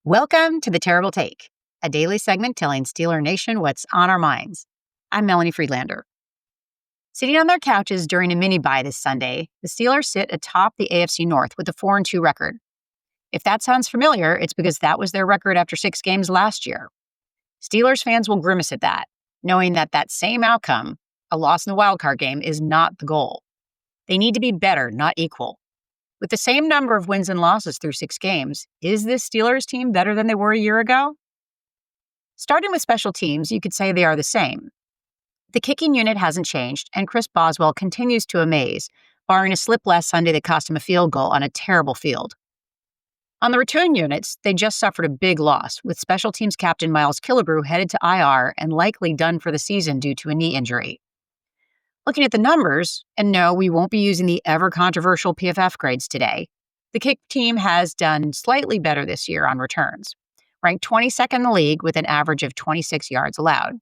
Welcome to The Terrible Take, a daily segment telling Steeler Nation what's on our minds. I'm Melanie Freidlander. Sitting on their couches during a mini-bye this Sunday, the Steelers sit atop the AFC North with a 4-2 record. If that sounds familiar, it's because that was their record after 6 games last year. Steelers fans will grimace at that, knowing that same outcome, a loss in the wildcard game, is not the goal. They need to be better, not equal. With the same number of wins and losses through 6 games, is this Steelers team better than they were a year ago? Starting with special teams, you could say they are the same. The kicking unit hasn't changed, and Chris Boswell continues to amaze, barring a slip last Sunday that cost him a field goal on a terrible field. On the return units, they just suffered a big loss, with special teams captain Miles Killebrew headed to IR and likely done for the season due to a knee injury. Looking at the numbers, and no, we won't be using the ever-controversial PFF grades today, the kick team has done slightly better this year on returns, ranked 22nd in the league with an average of 26 yards allowed.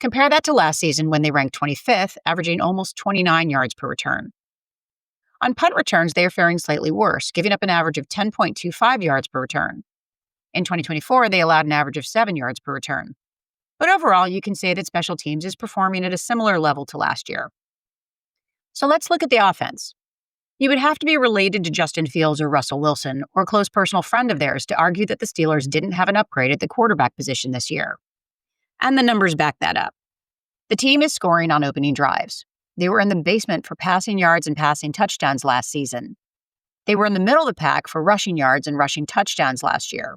Compare that to last season when they ranked 25th, averaging almost 29 yards per return. On punt returns, they are faring slightly worse, giving up an average of 10.25 yards per return. In 2024, they allowed an average of 7 yards per return. But overall, you can say that special teams is performing at a similar level to last year. So let's look at the offense. You would have to be related to Justin Fields or Russell Wilson, or a close personal friend of theirs, to argue that the Steelers didn't have an upgrade at the quarterback position this year. And the numbers back that up. The team is scoring on opening drives. They were in the basement for passing yards and passing touchdowns last season. They were in the middle of the pack for rushing yards and rushing touchdowns last year.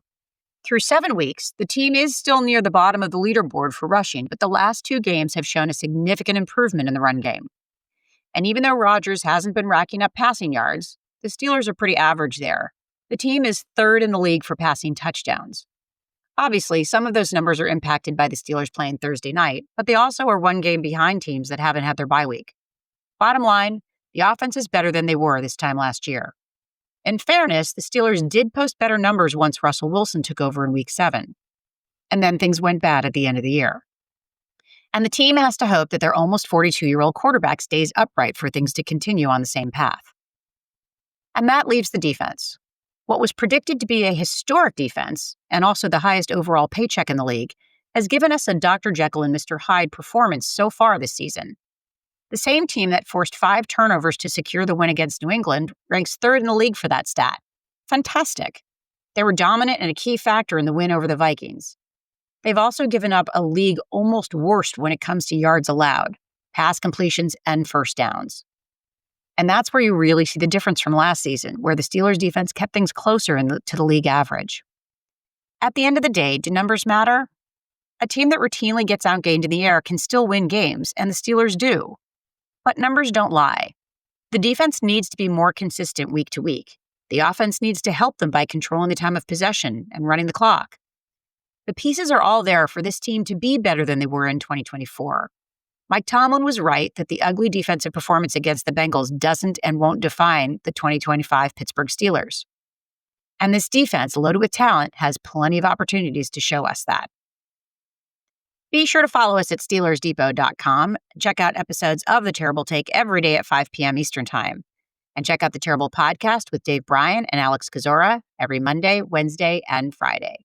Through 7 weeks, the team is still near the bottom of the leaderboard for rushing, but the last 2 games have shown a significant improvement in the run game. And even though Rodgers hasn't been racking up passing yards, the Steelers are pretty average there. The team is 3rd in the league for passing touchdowns. Obviously, some of those numbers are impacted by the Steelers playing Thursday night, but they also are 1 game behind teams that haven't had their bye week. Bottom line, the offense is better than they were this time last year. In fairness, the Steelers did post better numbers once Russell Wilson took over in Week 7. And then things went bad at the end of the year. And the team has to hope that their almost 42-year-old quarterback stays upright for things to continue on the same path. And that leaves the defense. What was predicted to be a historic defense, and also the highest overall paycheck in the league, has given us a Dr. Jekyll and Mr. Hyde performance so far this season. The same team that forced 5 turnovers to secure the win against New England ranks 3rd in the league for that stat. Fantastic. They were dominant and a key factor in the win over the Vikings. They've also given up a league almost worst when it comes to yards allowed, pass completions, and first downs. And that's where you really see the difference from last season, where the Steelers' defense kept things closer to the league average. At the end of the day, do numbers matter? A team that routinely gets outgained in the air can still win games, and the Steelers do. But numbers don't lie. The defense needs to be more consistent week to week. The offense needs to help them by controlling the time of possession and running the clock. The pieces are all there for this team to be better than they were in 2024. Mike Tomlin was right that the ugly defensive performance against the Bengals doesn't and won't define the 2025 Pittsburgh Steelers. And this defense, loaded with talent, has plenty of opportunities to show us that. Be sure to follow us at SteelersDepot.com. Check out episodes of The Terrible Take every day at 5 p.m. Eastern Time. And check out The Terrible Podcast with Dave Bryan and Alex Kozora every Monday, Wednesday, and Friday.